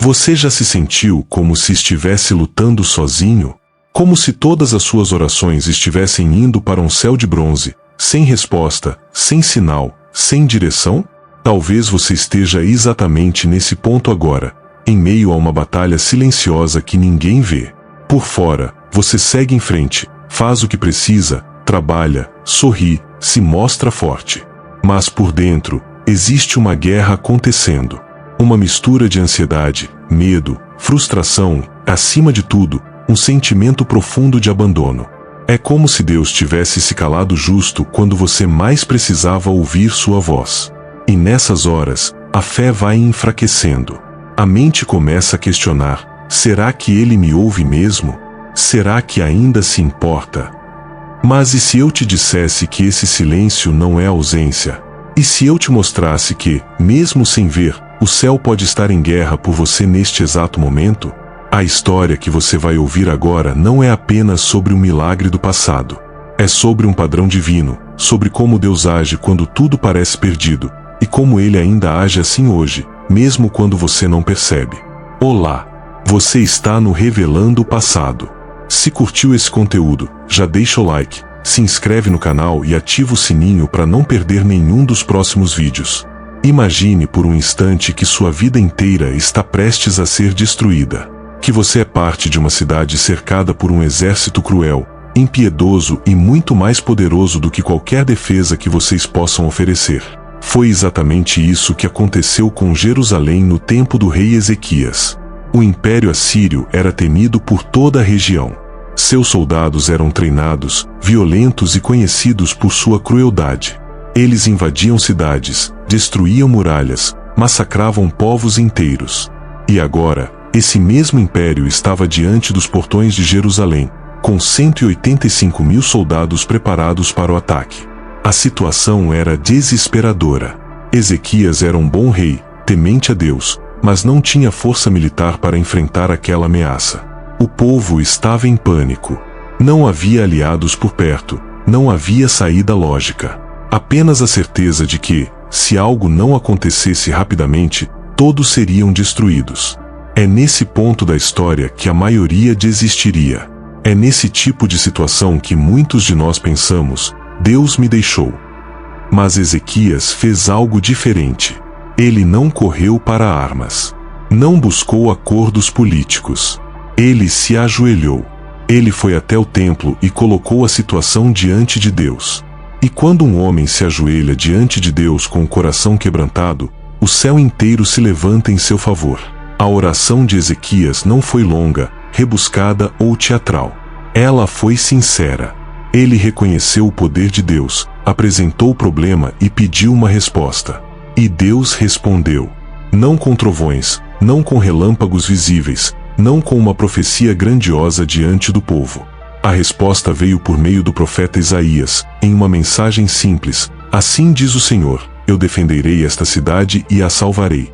Você já se sentiu como se estivesse lutando sozinho? Como se todas as suas orações estivessem indo para um céu de bronze, sem resposta, sem sinal, sem direção? Talvez você esteja exatamente nesse ponto agora, em meio a uma batalha silenciosa que ninguém vê. Por fora, você segue em frente, faz o que precisa, trabalha, sorri, se mostra forte. Mas por dentro, existe uma guerra acontecendo. Uma mistura de ansiedade, medo, frustração, acima de tudo, um sentimento profundo de abandono. É como se Deus tivesse se calado justo quando você mais precisava ouvir sua voz. E nessas horas, a fé vai enfraquecendo. A mente começa a questionar: será que Ele me ouve mesmo? Será que ainda se importa? Mas e se eu te dissesse que esse silêncio não é ausência? E se eu te mostrasse que, mesmo sem ver, o céu pode estar em guerra por você neste exato momento? A história que você vai ouvir agora não é apenas sobre um milagre do passado. É sobre um padrão divino, sobre como Deus age quando tudo parece perdido, e como Ele ainda age assim hoje, mesmo quando você não percebe. Olá! Você está no Revelando o Passado. Se curtiu esse conteúdo, já deixa o like, se inscreve no canal e ativa o sininho para não perder nenhum dos próximos vídeos. Imagine por um instante que sua vida inteira está prestes a ser destruída. Que você é parte de uma cidade cercada por um exército cruel, impiedoso e muito mais poderoso do que qualquer defesa que vocês possam oferecer. Foi exatamente isso que aconteceu com Jerusalém no tempo do rei Ezequias. O Império Assírio era temido por toda a região. Seus soldados eram treinados, violentos e conhecidos por sua crueldade. Eles invadiam cidades, destruíam muralhas, massacravam povos inteiros. E agora, esse mesmo império estava diante dos portões de Jerusalém, com 185.000 soldados preparados para o ataque. A situação era desesperadora. Ezequias era um bom rei, temente a Deus, mas não tinha força militar para enfrentar aquela ameaça. O povo estava em pânico. Não havia aliados por perto, não havia saída lógica. Apenas a certeza de que, se algo não acontecesse rapidamente, todos seriam destruídos. É nesse ponto da história que a maioria desistiria. É nesse tipo de situação que muitos de nós pensamos: Deus me deixou. Mas Ezequias fez algo diferente. Ele não correu para armas. Não buscou acordos políticos. Ele se ajoelhou. Ele foi até o templo e colocou a situação diante de Deus. E quando um homem se ajoelha diante de Deus com o coração quebrantado, o céu inteiro se levanta em seu favor. A oração de Ezequias não foi longa, rebuscada ou teatral. Ela foi sincera. Ele reconheceu o poder de Deus, apresentou o problema e pediu uma resposta. E Deus respondeu. Não com trovões, não com relâmpagos visíveis, não com uma profecia grandiosa diante do povo. A resposta veio por meio do profeta Isaías, em uma mensagem simples: assim diz o Senhor, eu defenderei esta cidade e a salvarei.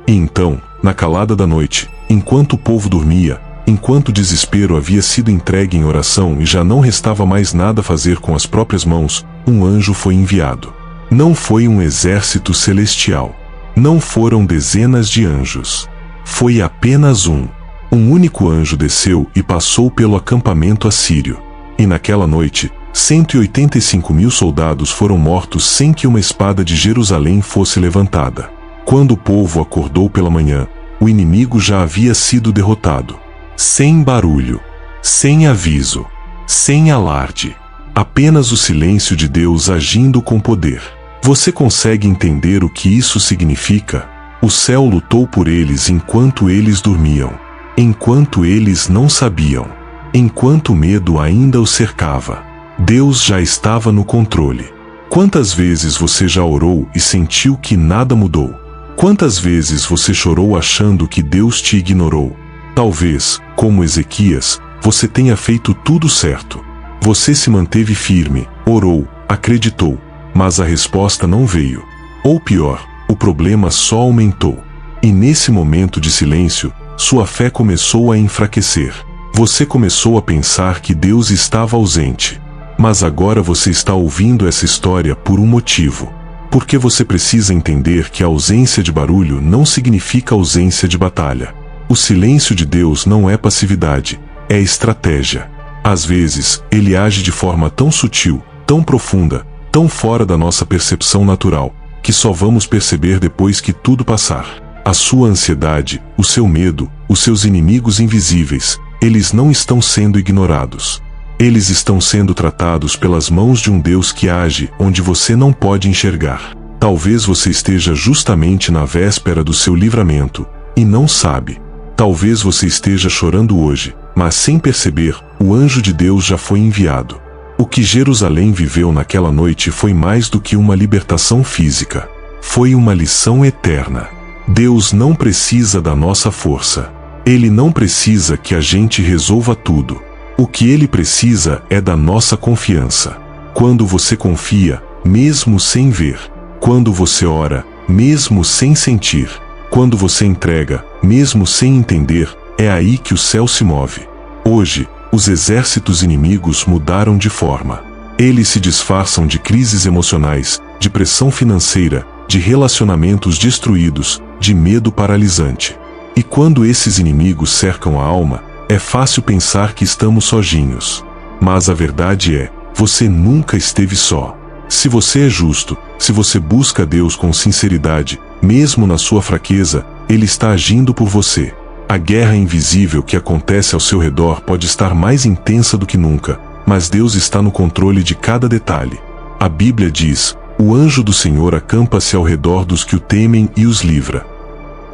E então, na calada da noite, enquanto o povo dormia, enquanto o desespero havia sido entregue em oração e já não restava mais nada a fazer com as próprias mãos, um anjo foi enviado. Não foi um exército celestial. Não foram dezenas de anjos. Foi apenas um. Um único anjo desceu e passou pelo acampamento assírio. E naquela noite, 185.000 soldados foram mortos sem que uma espada de Jerusalém fosse levantada. Quando o povo acordou pela manhã, o inimigo já havia sido derrotado. Sem barulho, sem aviso, sem alarde. Apenas o silêncio de Deus agindo com poder. Você consegue entender o que isso significa? O céu lutou por eles enquanto eles dormiam. Enquanto eles não sabiam. Enquanto o medo ainda os cercava. Deus já estava no controle. Quantas vezes você já orou e sentiu que nada mudou? Quantas vezes você chorou achando que Deus te ignorou? Talvez, como Ezequias, você tenha feito tudo certo. Você se manteve firme, orou, acreditou, mas a resposta não veio. Ou pior, o problema só aumentou. E nesse momento de silêncio, sua fé começou a enfraquecer. Você começou a pensar que Deus estava ausente. Mas agora você está ouvindo essa história por um motivo. Porque você precisa entender que a ausência de barulho não significa ausência de batalha. O silêncio de Deus não é passividade, é estratégia. Às vezes, Ele age de forma tão sutil, tão profunda, tão fora da nossa percepção natural, que só vamos perceber depois que tudo passar. A sua ansiedade, o seu medo, os seus inimigos invisíveis, eles não estão sendo ignorados. Eles estão sendo tratados pelas mãos de um Deus que age onde você não pode enxergar. Talvez você esteja justamente na véspera do seu livramento, e não sabe. Talvez você esteja chorando hoje, mas sem perceber, o anjo de Deus já foi enviado. O que Jerusalém viveu naquela noite foi mais do que uma libertação física. Foi uma lição eterna. Deus não precisa da nossa força. Ele não precisa que a gente resolva tudo. O que Ele precisa é da nossa confiança. Quando você confia, mesmo sem ver. Quando você ora, mesmo sem sentir. Quando você entrega, mesmo sem entender, é aí que o céu se move. Hoje, os exércitos inimigos mudaram de forma. Eles se disfarçam de crises emocionais, de pressão financeira, de relacionamentos destruídos, de medo paralisante. E quando esses inimigos cercam a alma, é fácil pensar que estamos sozinhos. Mas a verdade é, você nunca esteve só. Se você é justo, se você busca Deus com sinceridade, mesmo na sua fraqueza, Ele está agindo por você. A guerra invisível que acontece ao seu redor pode estar mais intensa do que nunca, mas Deus está no controle de cada detalhe. A Bíblia diz: o anjo do Senhor acampa-se ao redor dos que o temem e os livra.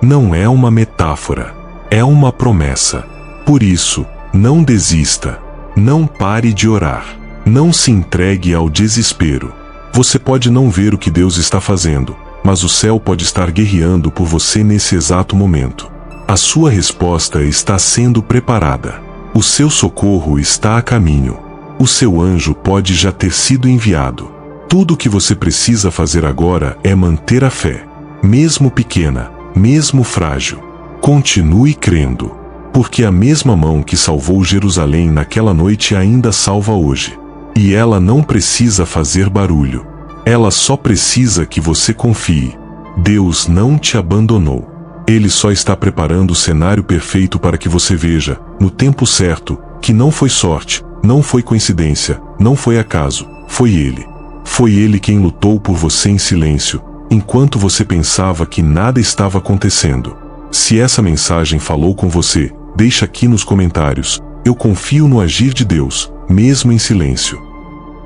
Não é uma metáfora, é uma promessa. Por isso, não desista, não pare de orar, não se entregue ao desespero. Você pode não ver o que Deus está fazendo, mas o céu pode estar guerreando por você nesse exato momento. A sua resposta está sendo preparada. O seu socorro está a caminho. O seu anjo pode já ter sido enviado. Tudo o que você precisa fazer agora é manter a fé. Mesmo pequena, mesmo frágil. Continue crendo. Porque a mesma mão que salvou Jerusalém naquela noite ainda salva hoje. E ela não precisa fazer barulho. Ela só precisa que você confie. Deus não te abandonou. Ele só está preparando o cenário perfeito para que você veja, no tempo certo, que não foi sorte, não foi coincidência, não foi acaso, foi Ele. Foi Ele quem lutou por você em silêncio, enquanto você pensava que nada estava acontecendo. Se essa mensagem falou com você, deixa aqui nos comentários: eu confio no agir de Deus, mesmo em silêncio.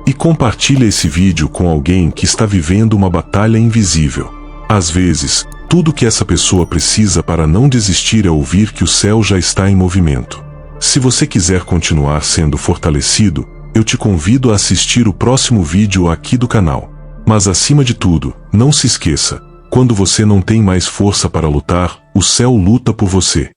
E compartilha esse vídeo com alguém que está vivendo uma batalha invisível. Às vezes, tudo que essa pessoa precisa para não desistir é ouvir que o céu já está em movimento. Se você quiser continuar sendo fortalecido, eu te convido a assistir o próximo vídeo aqui do canal. Mas acima de tudo, não se esqueça: quando você não tem mais força para lutar, o céu luta por você.